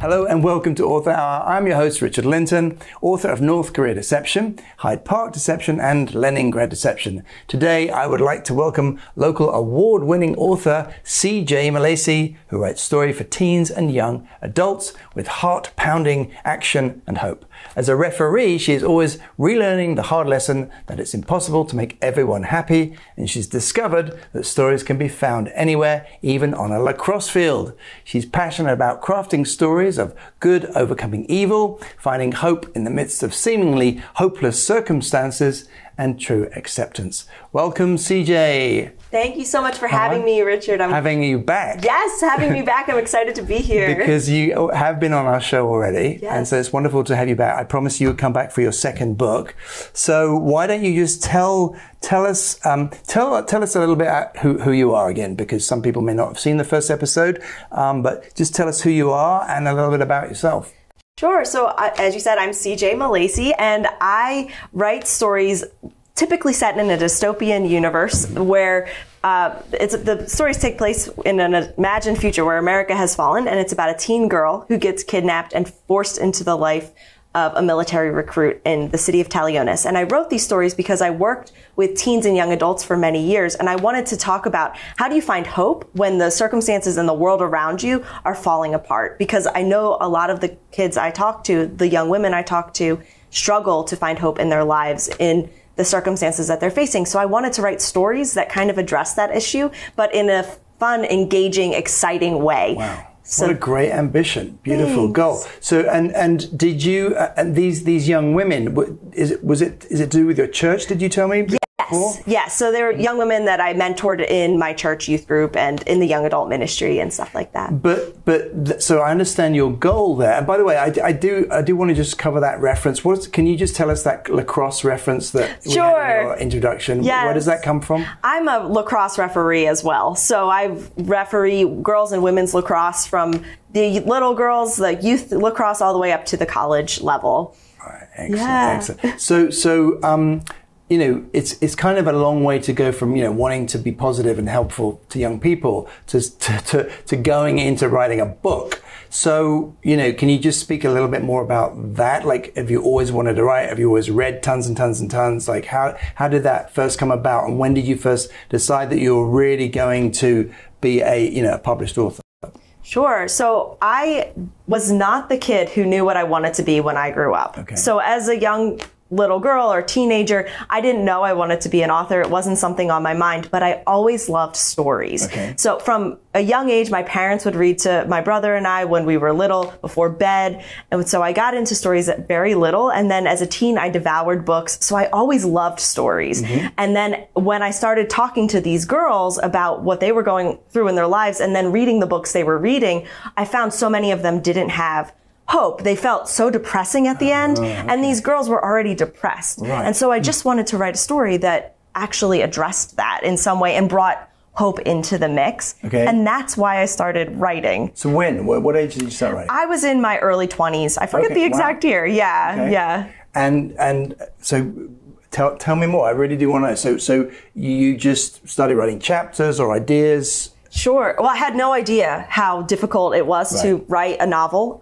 Hello and welcome to Author Hour. I'm your host, Richard Lyntton, author of North Korea Deception, Hyde Park Deception, and Leningrad Deception. Today, I would like to welcome local award-winning author C.J. Milacci, who writes stories for teens and young adults with heart-pounding action and hope. As a referee, she is always relearning the hard lesson that it's impossible to make everyone happy, and she's discovered that stories can be found anywhere, even on a lacrosse field. She's passionate about crafting stories of good overcoming evil, finding hope in the midst of seemingly hopeless circumstances, and true acceptance. Welcome, CJ. Thank you so much for having me, Richard. I'm having you back. Yes, having me back. I'm excited to be here. Because you have been on our show already. Yes. And so it's wonderful to have you back. I promised you would come back for your second book. So why don't you just tell us a little bit who you are again, because some people may not have seen the first episode, but just tell us who you are and a little bit about yourself. Sure. So as you said, I'm C.J. Milacci, and I write stories typically set in a dystopian universe where the stories take place in an imagined future where America has fallen, and it's about a teen girl who gets kidnapped and forced into the life of a military recruit in the city of Talionis. And I wrote these stories because I worked with teens and young adults for many years, and I wanted to talk about how do you find hope when the circumstances in the world around you are falling apart? Because I know a lot of the kids I talk to, the young women I talk to, struggle to find hope in their lives in the circumstances that they're facing. So I wanted to write stories that kind of address that issue, but in a fun, engaging, exciting way. Wow. What a great ambition. Beautiful goal. So, and did you, and these young women, is it to do with your church, did you tell me? Yes. Yes. So there were young women that I mentored in my church youth group and in the young adult ministry and stuff like that. So I understand your goal there. And by the way, I do want to just cover that reference. Can you just tell us that lacrosse reference that we had in your introduction? Yes. Where does that come from? I'm a lacrosse referee as well. So I referee girls and women's lacrosse from the little girls, the youth lacrosse, all the way up to the college level. All right. Excellent. Excellent. So, you know, it's kind of a long way to go from, wanting to be positive and helpful to young people to going into writing a book. So, can you just speak a little bit more about that? Like, have you always wanted to write? Have you always read tons and tons and tons? Like, how did that first come about? And when did you first decide that you were really going to be a published author? Sure. So I was not the kid who knew what I wanted to be when I grew up. Okay. So as a young little girl or teenager, I didn't know I wanted to be an author. It wasn't something on my mind, but I always loved stories. Okay. So from a young age, my parents would read to my brother and I when we were little before bed. And so I got into stories at very little. And then as a teen, I devoured books. So I always loved stories. Mm-hmm. And then when I started talking to these girls about what they were going through in their lives and then reading the books they were reading, I found so many of them didn't have hope. They felt so depressing at the end, and these girls were already depressed. Right. And so I just wanted to write a story that actually addressed that in some way and brought hope into the mix. Okay. And that's why I started writing. So what age did you start writing? I was in my early 20s. I forget the exact year. Yeah, okay. Yeah. And so tell me more. I really do want to know. So you just started writing chapters or ideas? Sure. Well, I had no idea how difficult it was to write a novel.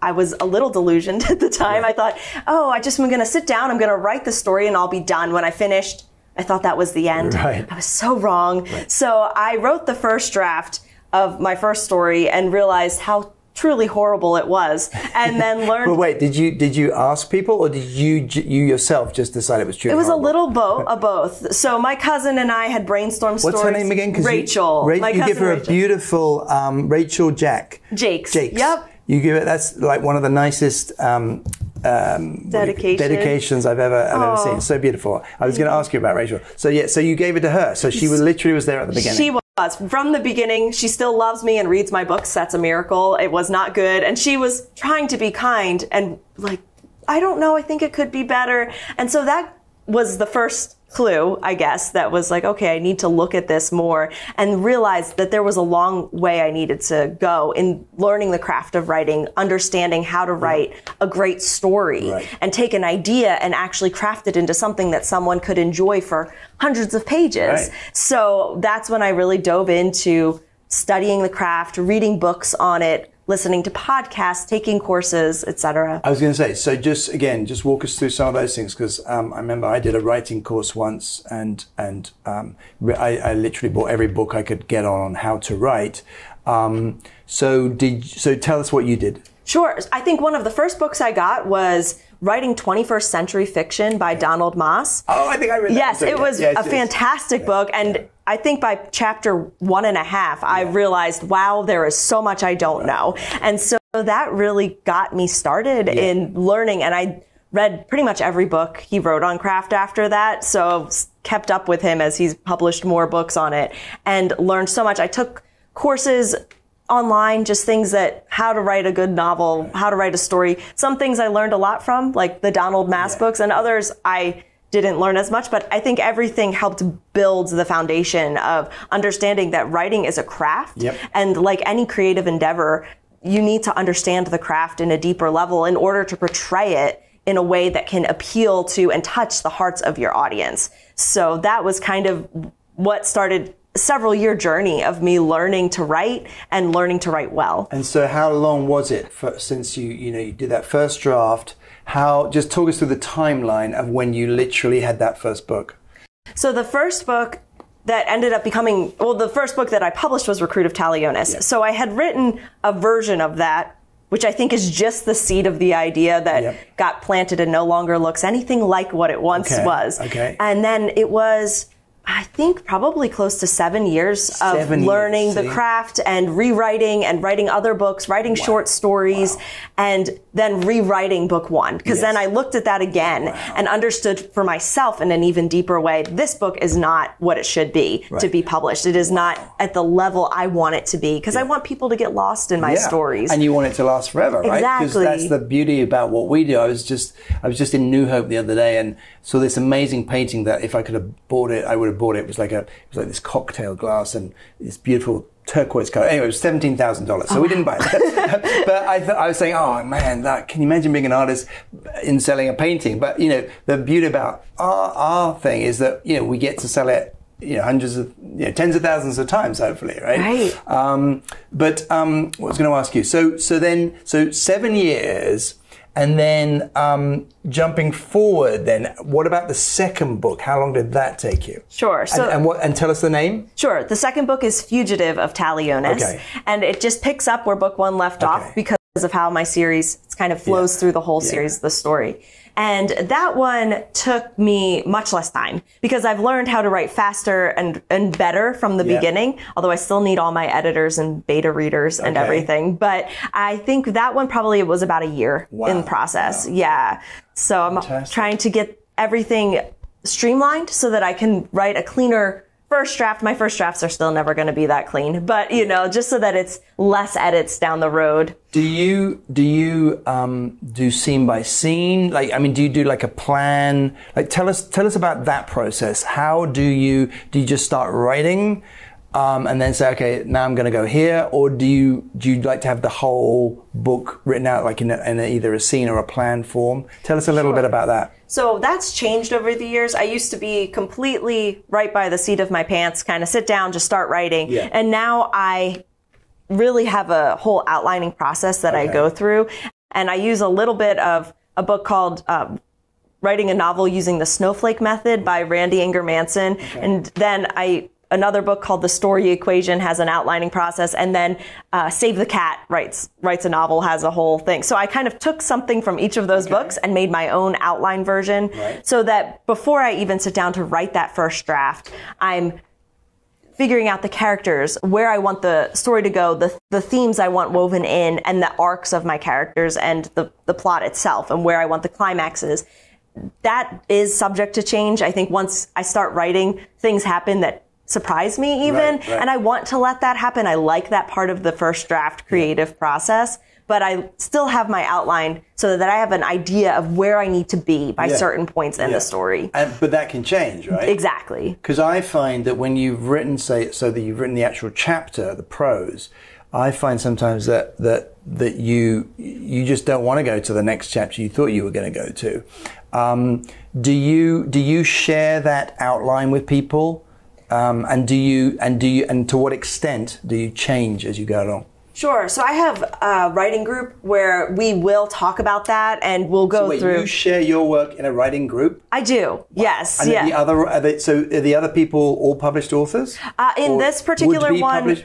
I was a little delusioned at the time. I thought, I'm going to sit down, I'm going to write the story, and I'll be done. When I finished, I thought that was the end. Right. I was so wrong. Right. So I wrote the first draft of my first story and realized how truly horrible it was, and then learned. But wait, did you ask people, or did you yourself just decide it was truly horrible? It was a little both. So my cousin and I had brainstormed stories. What's her name again? Rachel. You give her a beautiful Rachel Jakes. Yep. You give it, that's like one of the nicest dedications I've ever seen. It's so beautiful. I was going to ask you about Rachel. So you gave it to her. So she was there at the beginning. She was. From the beginning. She still loves me and reads my books. That's a miracle. It was not good. And she was trying to be kind and like, I don't know, I think it could be better. And so that was the first clue, I guess, that was like, okay, I need to look at this more, and realized that there was a long way I needed to go in learning the craft of writing, understanding how to write a great story, and take an idea and actually craft it into something that someone could enjoy for hundreds of pages. So that's when I really dove into studying the craft, reading books on it, listening to podcasts, taking courses, etc. I was going to say, so just walk us through some of those things, because I remember I did a writing course once, and I literally bought every book I could get on how to write. So tell us what you did. Sure. I think one of the first books I got was Writing 21st Century Fiction by Donald Moss. Oh, I think I read that. Yes, it was a fantastic book. And I think by chapter 1.5, I realized, wow, there is so much I don't know. And so that really got me started in learning. And I read pretty much every book he wrote on craft after that. So kept up with him as he's published more books on it and learned so much. I took courses online, just things that how to write a good novel, how to write a story. Some things I learned a lot from, like the Donald Mass books, and others I didn't learn as much, but I think everything helped build the foundation of understanding that writing is a craft. And like any creative endeavor, you need to understand the craft in a deeper level in order to portray it in a way that can appeal to and touch the hearts of your audience. So that was kind of what started several-year journey of me learning to write and learning to write well. And so how long was it since you did that first draft? Just talk us through the timeline of when you literally had that first book. So the first book that ended up becoming, the first book that I published was Recruit of Talionis. So I had written a version of that, which I think is just the seed of the idea that got planted and no longer looks anything like what it once was. And then it was, I think, probably close to 7 years of learning the craft and rewriting and writing other books, writing short stories, and then rewriting book one. Because then I looked at that again and understood for myself in an even deeper way, this book is not what it should be to be published. It is not at the level I want it to be, because I want people to get lost in my stories. And you want it to last forever, right? Because that's the beauty about what we do. I was just in New Hope the other day and saw this amazing painting that if I could have bought it, I would have bought it. It was like this cocktail glass and this beautiful turquoise color. Anyway, it was $17,000, so we didn't buy it. But I was saying, oh man, can you imagine being an artist in selling a painting? But the beauty about our thing is that we get to sell it hundreds of tens of thousands of times, hopefully, right? But what was going to ask you? So 7 years. And then jumping forward, then what about the second book? How long did that take you? Sure. So and tell us the name. Sure. The second book is Fugitive of Talionis, and it just picks up where book one left off because of how my series kind of flows through the whole series of the story. And that one took me much less time because I've learned how to write faster and better from the beginning, although I still need all my editors and beta readers and everything. But I think that one probably was about a year in process. So I'm trying to get everything streamlined so that I can write a cleaner first draft. My first drafts are still never going to be that clean, but just so that it's less edits down the road. Do you do scene by scene? Do you do like a plan? Tell us about that process. How do you just start writing, and then say, okay, now I'm going to go here, or do you like to have the whole book written out like in either a scene or a plan form? Tell us a little bit about that. So that's changed over the years. I used to be completely right by the seat of my pants, kind of sit down, just start writing. And now I really have a whole outlining process that I go through. And I use a little bit of a book called Writing a Novel Using the Snowflake Method by Randy Ingermanson. And then another book called The Story Equation has an outlining process, and then Save the Cat writes a novel, has a whole thing. So I kind of took something from each of those books and made my own outline version so that before I even sit down to write that first draft, I'm figuring out the characters, where I want the story to go, the themes I want woven in, and the arcs of my characters and the plot itself, and where I want the climaxes. That is subject to change. I think once I start writing, things happen that surprise me even. And I want to let that happen. I like that part of the first draft creative process. but I still have my outline so that I have an idea of where I need to be by certain points in the story. But that can change, right? Exactly. Because I find that when you've written, so that you've written the actual chapter, the prose, I find sometimes that you just don't want to go to the next chapter you thought you were going to go to. Do you share that outline with people? And to what extent do you change as you go along? Sure. So I have a writing group where we will talk about that, and we'll go through. You share your work in a writing group? I do. Wow. Yes. And are the other people all published authors? In this particular one,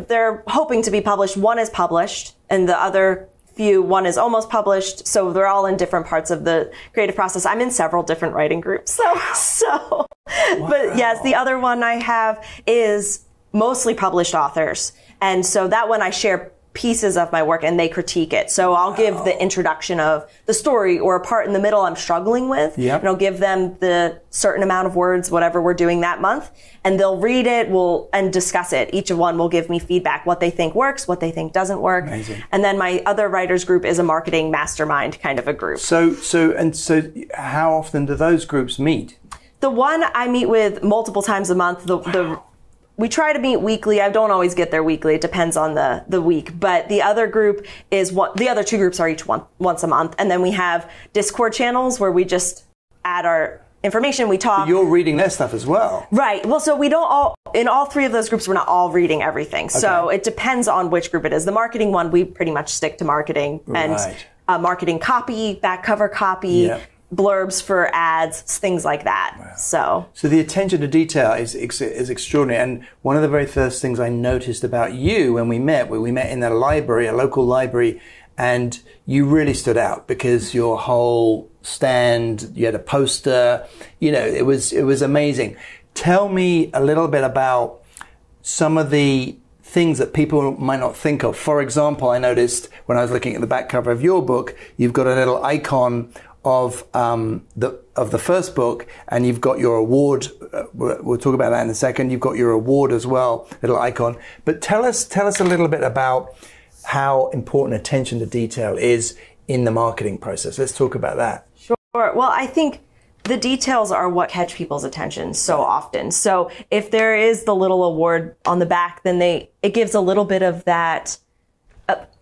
they're hoping to be published. One is published, and the other one is almost published. So they're all in different parts of the creative process. I'm in several different writing groups. So. Wow. But yes, the other one I have is mostly published authors. And so that one I share pieces of my work and they critique it. So I'll give the introduction of the story or a part in the middle I'm struggling with. Yep. And I'll give them the certain amount of words, whatever we're doing that month. And they'll read it and discuss it. Each one will give me feedback, what they think works, what they think doesn't work. Amazing. And then my other writers group is a marketing mastermind kind of a group. So how often do those groups meet? The one I meet with multiple times a month. We try to meet weekly. I don't always get there weekly. It depends on the week. But the other group the other two groups are each once a month. And then we have Discord channels where we just add our information. We talk. But you're reading their stuff as well. Right. Well, so we don't in all three of those groups, we're not all reading everything. Okay. So it depends on which group it is. The marketing one, we pretty much stick to marketing and marketing copy, back cover copy. Yep. Blurbs for ads, things like that. Wow. So the attention to detail is extraordinary. And one of the very first things I noticed about you when we met in a library, a local library, and you really stood out because your whole stand, you had a poster, it was amazing. Tell me a little bit about some of the things that people might not think of. For example, I noticed when I was looking at the back cover of your book, you've got a little icon of the first book, and you've got your award. We'll talk about that in a second. You've got your award as well, little icon. But tell us a little bit about how important attention to detail is in the marketing process. Let's talk about that. Sure. Well, I think the details are what catch people's attention so often. So if there is the little award on the back, then it gives a little bit of that.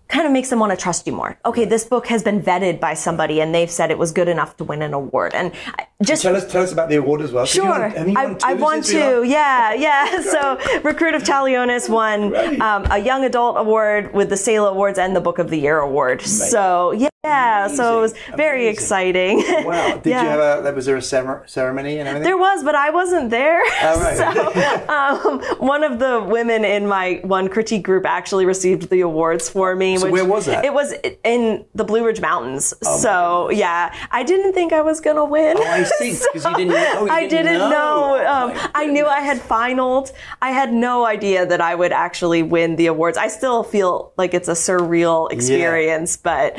Kind of makes them want to trust you more. Okay, this book has been vetted by somebody and they've said it was good enough to win an award. And just tell us about the award as well. Sure, I won two. Yeah. So Recruit of Talionis won a Young Adult Award with the Sale Awards and the Book of the Year Award. Amazing. So so it was very exciting. Wow. Was there a ceremony and everything? There was, but I wasn't there. Oh, right. So one of the women in my one critique group actually received the awards for me. So where was that? It was in the Blue Ridge Mountains. Oh, so I didn't think I was gonna win. Oh, I see. Because you didn't know. I didn't know. I knew I had finaled. I had no idea that I would actually win the awards. I still feel like it's a surreal experience, but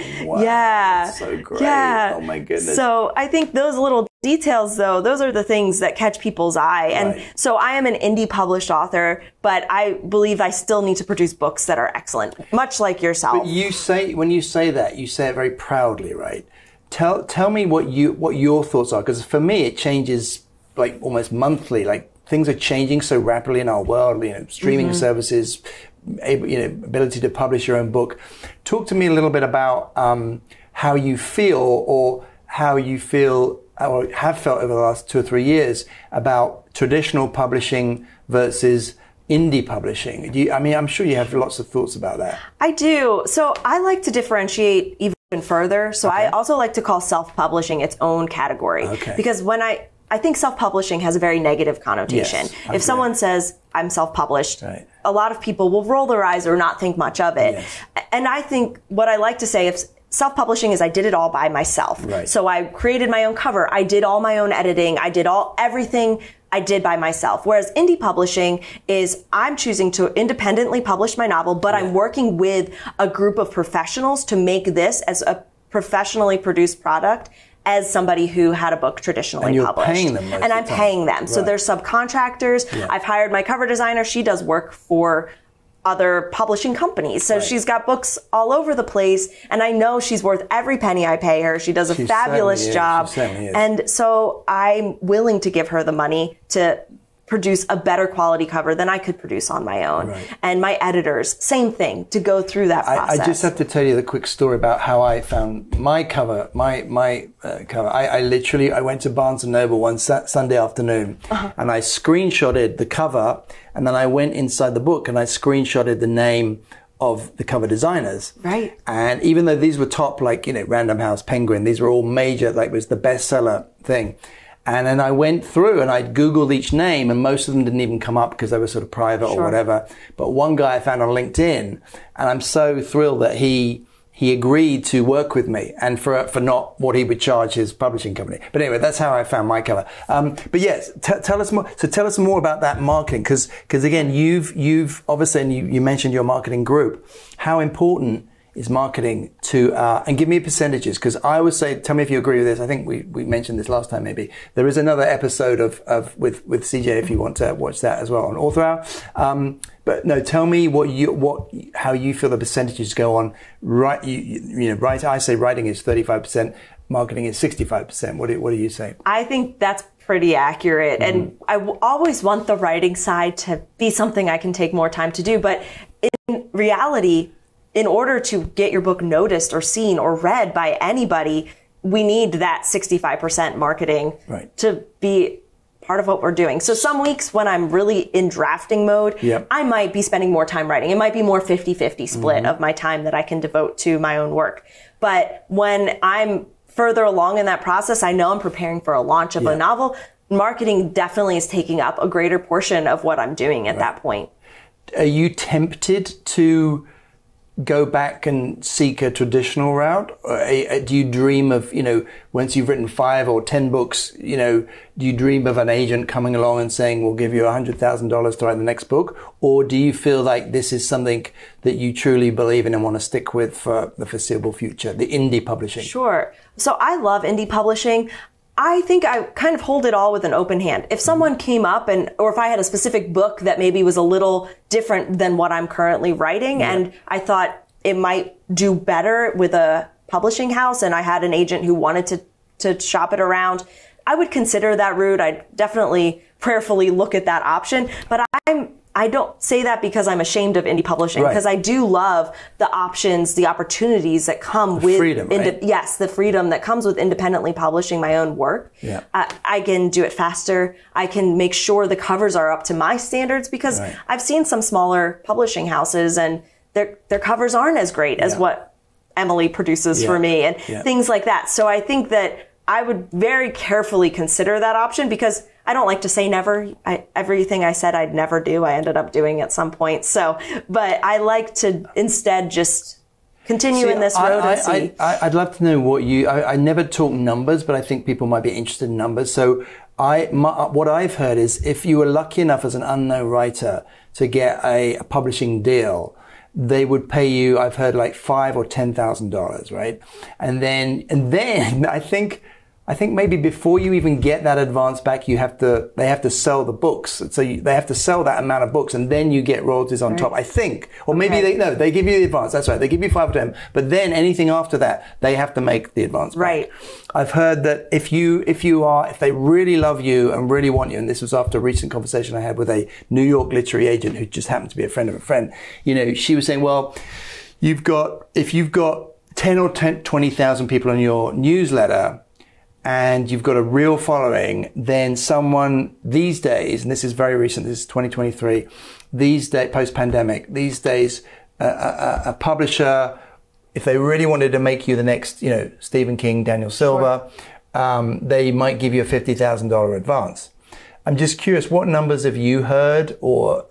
that's so great. Yeah. Oh my goodness. So I think those little details, though, those are the things that catch people's eye. And so I am an indie published author, but I believe I still need to produce books that are excellent, much like yourself. But when you say that, you say it very proudly, right? Tell me what your thoughts are, because for me it changes like almost monthly. Like things are changing so rapidly in our world. Streaming services, ability to publish your own book. Talk to me a little bit about how you feel, or have felt over the last 2 or 3 years about traditional publishing versus indie publishing. I'm sure you have lots of thoughts about that. I do. So I like to differentiate even further. So I also like to call self-publishing its own category. Okay. Because when I think self-publishing has a very negative connotation. Yes, if someone says, I'm self-published, a lot of people will roll their eyes or not think much of it. Yes. And I think what I like to say, if self-publishing is I did it all by myself. Right. So I created my own cover. I did all my own editing. I did everything I did by myself. Whereas indie publishing is I'm choosing to independently publish my novel, but I'm working with a group of professionals to make this as a professionally produced product as somebody who had a book traditionally published. And you're paying them And I'm paying them. Right. So they're subcontractors. Yeah. I've hired my cover designer. She does work for other publishing companies. So she's got books all over the place, and I know she's worth every penny I pay her. She does a fabulous job. She certainly is. And so I'm willing to give her the money to produce a better quality cover than I could produce on my own. Right. And my editors, same thing, to go through that process. I just have to tell you the quick story about how I found my cover, my cover. I went to Barnes & Noble one Sunday afternoon, and I screenshotted the cover, and then I went inside the book and I screenshotted the name of the cover designers. Right. And even though these were top, like, Random House, Penguin, these were all major, like, it was the bestseller thing. And then I went through and I Googled each name, and most of them didn't even come up because they were sort of private or whatever. But one guy I found on LinkedIn, and I'm so thrilled that he agreed to work with me, and for not what he would charge his publishing company. But anyway, that's how I found my cover. But yes, tell us more. So tell us more about that marketing, because again, you've obviously, and you mentioned your marketing group. How important is marketing to, and give me percentages, because I would say, tell me if you agree with this. I think we mentioned this last time, maybe. There is another episode of with CJ if you want to watch that as well on Author Hour. But no, tell me how you feel the percentages go on. Right, I say writing is 35%, marketing is 65%. What do you say? I think that's pretty accurate. And I always want the writing side to be something I can take more time to do. But in reality, in order to get your book noticed or seen or read by anybody, we need that 65% marketing to be part of what we're doing. So some weeks when I'm really in drafting mode, I might be spending more time writing. It might be more 50-50 split of my time that I can devote to my own work. But when I'm further along in that process, I know I'm preparing for a launch of a novel. Marketing definitely is taking up a greater portion of what I'm doing at that point. Are you tempted to go back and seek a traditional route? Do you dream of, once you've written 5 or 10 books, do you dream of an agent coming along and saying, we'll give you $100,000 to write the next book? Or do you feel like this is something that you truly believe in and want to stick with for the foreseeable future, the indie publishing? Sure. So I love indie publishing. I think I kind of hold it all with an open hand. If someone came up or if I had a specific book that maybe was a little different than what I'm currently writing, and I thought it might do better with a publishing house, and I had an agent who wanted to shop it around, I would consider that route. I'd definitely prayerfully look at that option. But I don't say that because I'm ashamed of indie publishing, because I do love the options, the opportunities that come with freedom, yes, the freedom that comes with independently publishing my own work. I can do it faster. I can make sure the covers are up to my standards, because I've seen some smaller publishing houses and their covers aren't as great as what Emily produces for me, and things like that. So I think that I would very carefully consider that option, because I don't like to say never. Everything I said I'd never do, I ended up doing at some point. So, but I like to instead just continue in this road and see. I'd love to know what I never talk numbers, but I think people might be interested in numbers. So what I've heard is, if you were lucky enough as an unknown writer to get a publishing deal, they would pay you, I've heard, like $5,000 or $10,000, right? And then I think maybe before you even get that advance back, they have to sell the books. So they have to sell that amount of books, and then you get royalties on top, I think. Or maybe they give you the advance. That's right. They give you 5 or 10, but then anything after that, they have to make the advance back. Right. I've heard that if they really love you and really want you, and this was after a recent conversation I had with a New York literary agent who just happened to be a friend of a friend, she was saying, well, if you've got 10 or 20,000 people on your newsletter, and you've got a real following, then someone these days, and this is very recent, this is 2023, these days, post-pandemic, these days, a publisher, if they really wanted to make you the next, Stephen King, Daniel Silva, they might give you a $50,000 advance. I'm just curious, what numbers have you heard or,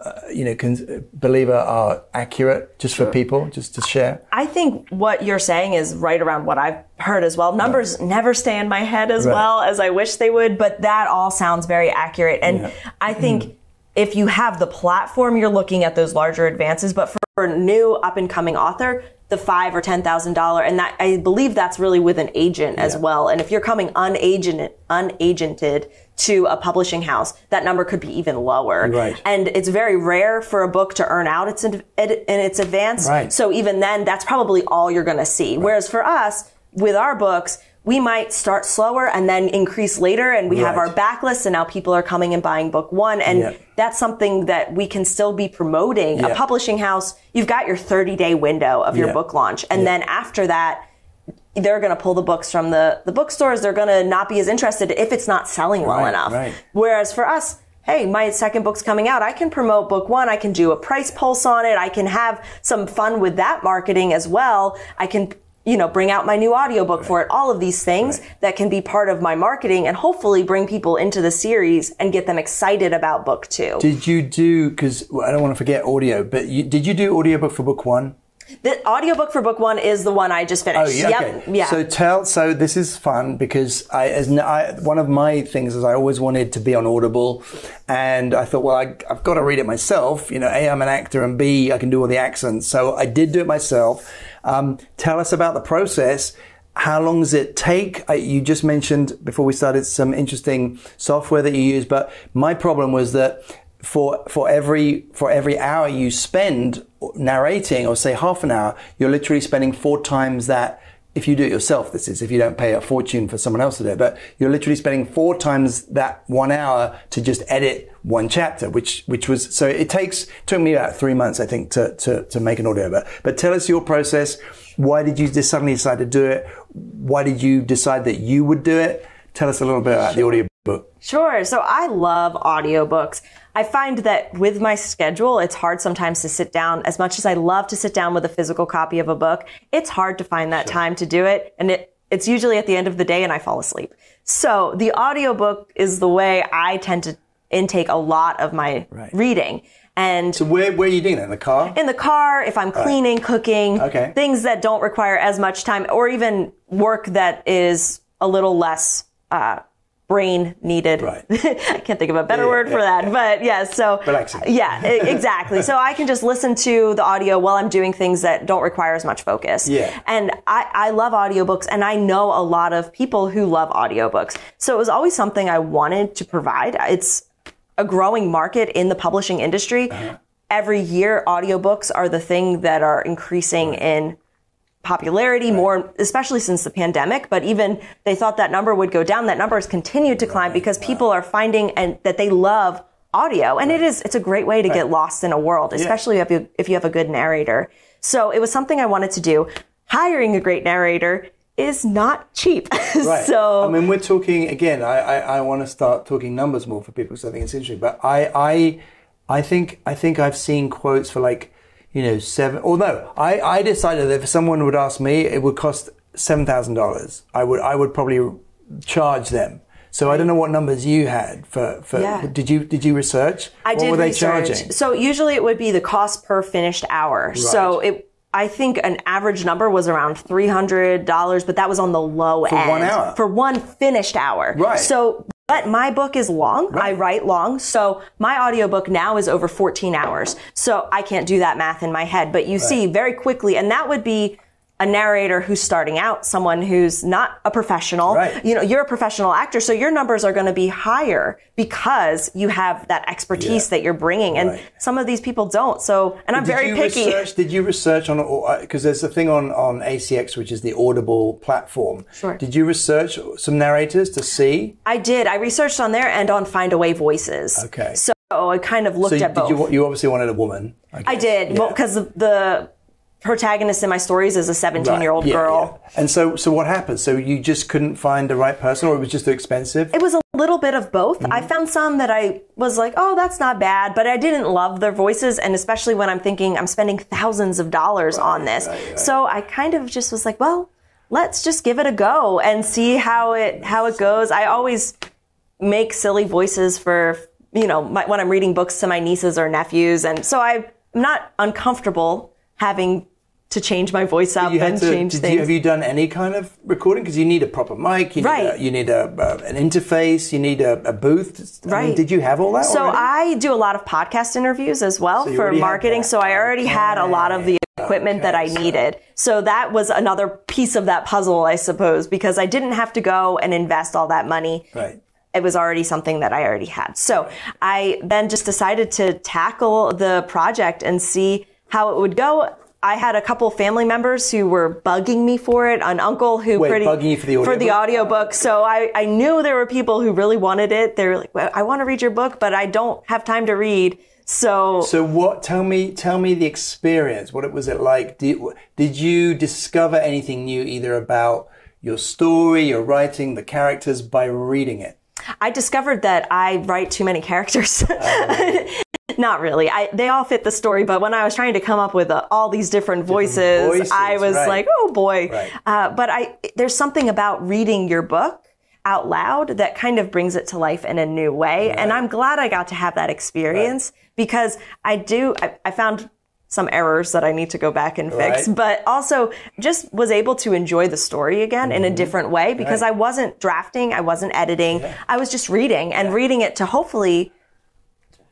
believe are accurate just for people, just to share? I think what you're saying is right around what I've heard as well. Numbers never stay in my head as well as I wish they would, but that all sounds very accurate. And I think if you have the platform, you're looking at those larger advances. But for a new up and coming author, the $5,000 or $10,000, and that I believe that's really with an agent as well. And if you're coming unagented to a publishing house, that number could be even lower. Right. And it's very rare for a book to earn out in its advance. Right. So even then, that's probably all you're going to see. Right. Whereas for us, with our books, we might start slower and then increase later, and we have our backlist, and now people are coming and buying book one, and that's something that we can still be promoting. A publishing house, you've got your 30-day window of your book launch, and then after that, they're going to pull the books from the bookstores. They're going to not be as interested if it's not selling well enough. Right. Whereas for us, hey, my second book's coming out. I can promote book one. I can do a price pulse on it. I can have some fun with that marketing as well. I can bring out my new audiobook for it, all of these things that can be part of my marketing and hopefully bring people into the series and get them excited about book two. Did you do, because I don't want to forget audio, but did you do audiobook for book one? The audiobook for book one is the one I just finished. Oh, yeah, okay. So this is fun because one of my things is I always wanted to be on Audible, and I thought, well, I've got to read it myself. A, I'm an actor, and B, I can do all the accents. So I did do it myself. Tell us about the process. How long does it take? You just mentioned before we started some interesting software that you use, but my problem was that for every hour you spend narrating, or say half an hour, you're literally spending 4 times that. If you do it yourself, this is, if you don't pay a fortune for someone else to do it, but you're literally spending 4 times that 1 hour to just edit one chapter, which was, so it took me about 3 months, I think, to make an audio. But tell us your process. Why did you just suddenly decide to do it? Why did you decide that you would do it? Tell us a little bit about the audiobook. Sure. So I love audiobooks. I find that with my schedule, it's hard sometimes to sit down. As much as I love to sit down with a physical copy of a book, it's hard to find that time to do it. And it's usually at the end of the day and I fall asleep. So the audiobook is the way I tend to intake a lot of my reading. And so where are you doing that? In the car? In the car, if I'm cleaning, cooking, things that don't require as much time, or even work that is a little less brain needed. Right. I can't think of a better word for that, but so relaxing. Yeah, exactly. So I can just listen to the audio while I'm doing things that don't require as much focus. Yeah. And I love audiobooks, and I know a lot of people who love audiobooks. So it was always something I wanted to provide. It's a growing market in the publishing industry. Every year, audiobooks are the thing that are increasing in popularity more, especially since the pandemic. But even they thought that number would go down. That number has continued to climb because people are finding that they love audio. And it's a great way to get lost in a world, especially if you have a good narrator. So it was something I wanted to do. Hiring a great narrator is not cheap. Right. So I mean, we're talking again. I want to start talking numbers more for people because I think it's interesting. But I think I've seen quotes for like, 7. Although I decided that if someone would ask me, it would cost $7,000. I would probably charge them. So I don't know what numbers you had for did you research? I did. What were they research. charging? So usually it would be the cost per finished hour. Right. So I think an average number was around $300, but that was on the low end. For 1 hour? For one finished hour. Right. So, but my book is long. Right. I write long. So my audiobook now is over 14 hours. So I can't do that math in my head, but you see very quickly, and that would be a narrator who's starting out, someone who's not a professional. Right. You're a professional actor, so your numbers are going to be higher because you have that expertise that you're bringing, and some of these people don't. So, and I'm very picky. Did you research on, because there's a thing on ACX, which is the Audible platform. Sure. Did you research some narrators to see? I did. I researched on there and on Findaway Voices. Okay. So I kind of looked at both. You obviously wanted a woman. I did. Well, because the protagonist in my stories is a 17-year-old girl. Yeah. And so what happened? So you just couldn't find the right person, or it was just too expensive? It was a little bit of both. Mm-hmm. I found some that I was like, oh, that's not bad, but I didn't love their voices, and especially when I'm thinking I'm spending thousands of dollars on this. Right. So I kind of just was like, well, let's just give it a go and see how it goes. I always make silly voices for, when I'm reading books to my nieces or nephews, and so I'm not uncomfortable having to change my voice up and change things. Have you done any kind of recording? Because you need a proper mic, you need an interface, you need a booth. I mean, did you have all that So already? I do a lot of podcast interviews as well for marketing. So I already had a lot of the equipment that I needed. So that was another piece of that puzzle, I suppose, because I didn't have to go and invest all that money. Right. It was already something that I already had. So I then just decided to tackle the project and see how it would go. I had a couple family members who were bugging me for it. An uncle who bugging you for the audiobook. So I knew there were people who really wanted it. They were like, well, I want to read your book, but I don't have time to read. So what? Tell me the experience. What was it like? Did you discover anything new, either about your story, your writing, the characters, by reading it? I discovered that I write too many characters. Not really. They all fit the story, but when I was trying to come up with all these different voices, I was like, oh boy. Right. But there's something about reading your book out loud that kind of brings it to life in a new way. Right. And I'm glad I got to have that experience because I found some errors that I need to go back and fix, but also just was able to enjoy the story again in a different way because I wasn't drafting, I wasn't editing, I was just reading and reading it to hopefully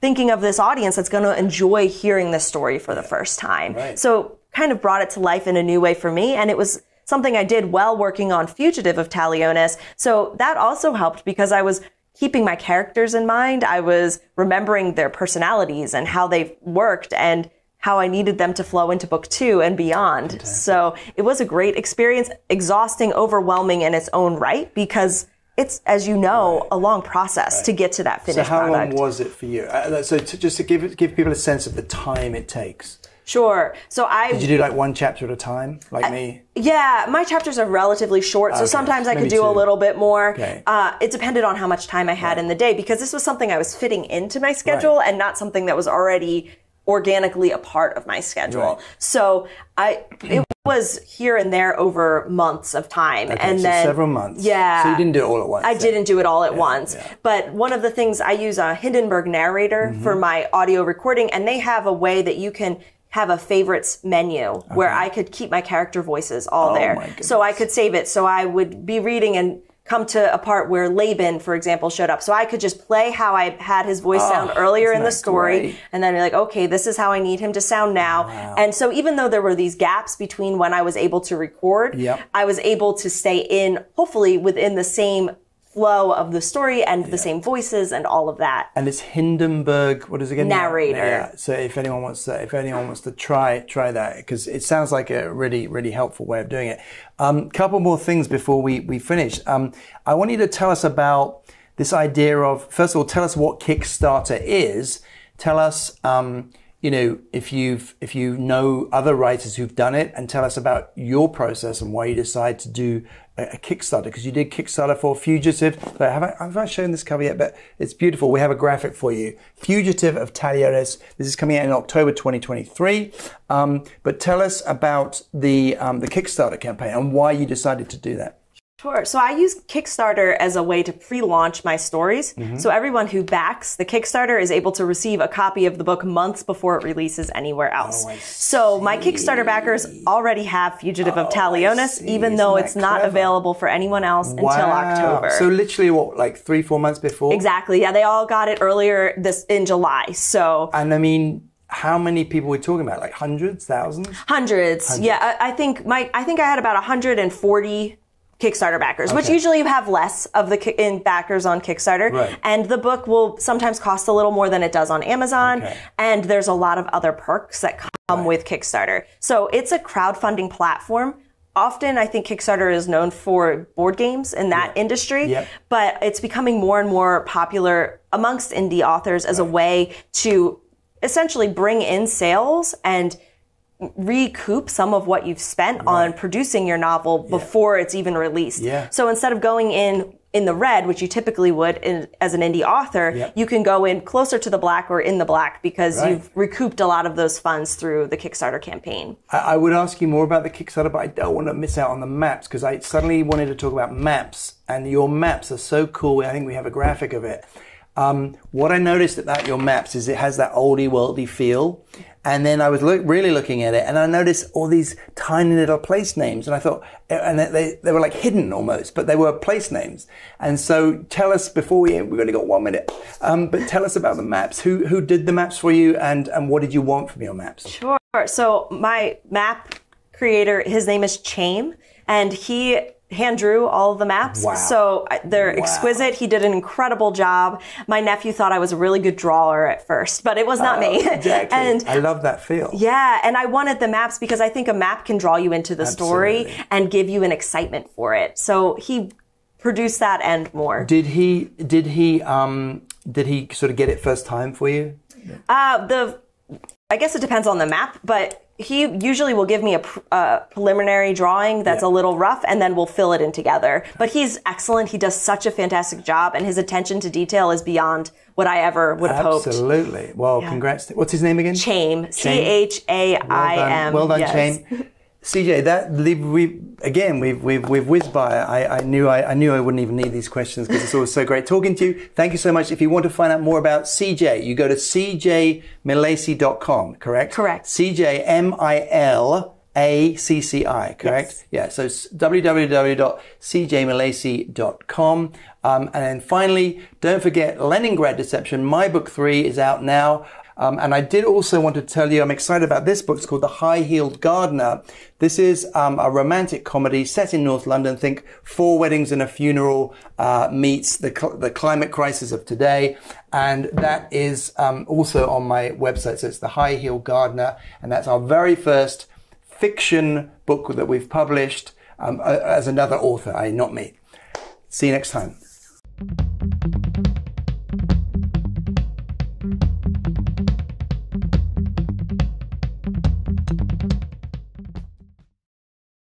thinking of this audience that's going to enjoy hearing this story for the first time. Right. So kind of brought it to life in a new way for me. And it was something I did while working on Fugitive of Talionis. So that also helped because I was keeping my characters in mind. I was remembering their personalities and how they worked and how I needed them to flow into book 2 and beyond. Fantastic. So it was a great experience, exhausting, overwhelming in its own right, because it's, as you know, a long process to get to that finished product. So how long was it for you? Just to give people a sense of the time it takes. Sure. So Did you do like one chapter at a time, like me? Yeah, my chapters are relatively short, so sometimes I could do a little bit more. Okay. It depended on how much time I had in the day, because this was something I was fitting into my schedule and not something that was already organically a part of my schedule. Right. So it was here and there over months of time. Okay, and so then several months. Yeah. So you didn't do it all at once. I didn't do it all at once. Yeah. But one of the things, I use a Hindenburg narrator for my audio recording, and they have a way that you can have a favorites menu where I could keep my character voices all there. So I could save it. So I would be reading and come to a part where Laban, for example, showed up. So I could just play how I had his voice sound earlier in the story, and then be like, okay, this is how I need him to sound now. Wow. And so even though there were these gaps between when I was able to record, I was able to stay in, hopefully within the same flow of the story and the same voices and all of that. And it's Hindenburg, what is it again? Narrator. Yeah. So if anyone wants to try that, because it sounds like a really, really helpful way of doing it. Couple more things before we finish. I want you to tell us about this idea of, first of all, tell us what Kickstarter is. Tell us, if you know other writers who've done it, and tell us about your process and why you decide to do a Kickstarter, because you did Kickstarter for Fugitive. So have I shown this cover yet? But it's beautiful. We have a graphic for you. Fugitive of Talionis. This is coming out in October 2023. But tell us about the Kickstarter campaign and why you decided to do that. Sure. So I use Kickstarter as a way to pre-launch my stories. So everyone who backs the Kickstarter is able to receive a copy of the book months before it releases anywhere else. So my Kickstarter backers already have Fugitive of Talionis, even though it's not available for anyone else until October. So literally what, like 3-4 months before? Exactly. Yeah, they all got it earlier in July. So. And I mean, how many people we're talking about? Like hundreds, thousands? Hundreds. Yeah, I think I had about 140 Kickstarter backers, which usually you have less of the backers on Kickstarter. And the book will sometimes cost a little more than it does on Amazon. And there's a lot of other perks that come with Kickstarter. So it's a crowdfunding platform. Often I think Kickstarter is known for board games in that industry, but it's becoming more and more popular amongst indie authors as a way to essentially bring in sales and recoup some of what you've spent on producing your novel before it's even released. So instead of going in the red, which you typically would as an indie author, you can go in closer to the black or in the black because you've recouped a lot of those funds through the Kickstarter campaign. I would ask you more about the Kickstarter, but I don't want to miss out on the maps, because I suddenly wanted to talk about maps, and your maps are so cool. I think we have a graphic of it. What I noticed about your maps is it has that oldie worldy feel, And then I was really looking at it, and I noticed all these tiny little place names, and I thought, and they were like hidden almost, but they were place names. And so tell us, before we've only got 1 minute, but tell us about the maps. Who did the maps for you, and what did you want from your maps? Sure. So my map creator, his name is Chaim, and he hand drew all of the maps. Wow. So they're exquisite. He did an incredible job. My nephew thought I was a really good drawer at first, but it was not me. Exactly. And I love that feel. Yeah. And I wanted the maps because I think a map can draw you into the story and give you an excitement for it. So he produced that and more. Did he sort of get it first time for you? I guess it depends on the map, but he usually will give me a preliminary drawing that's a little rough, and then we'll fill it in together. But he's excellent. He does such a fantastic job, and his attention to detail is beyond what I ever would have hoped. Absolutely. Well, congrats. What's his name again? Chaim. Chaim. Well done, Chaim. CJ, we've whizzed by. I knew I wouldn't even need these questions because it's always so great talking to you. Thank you so much. If you want to find out more about CJ, you go to cjmilacci.com, correct? Correct. CJMILACCI, correct? Yes. Yeah, so www.cjmilacci.com. And then finally, don't forget Leningrad Deception. My book 3 is out now. And I did also want to tell you, I'm excited about this book. It's called The High-Heeled Gardener. This is a romantic comedy set in North London. Think 4 weddings and a funeral meets the climate crisis of today. And that is also on my website. So it's The High-Heeled Gardener. And that's our very first fiction book that we've published as another author, not me. See you next time.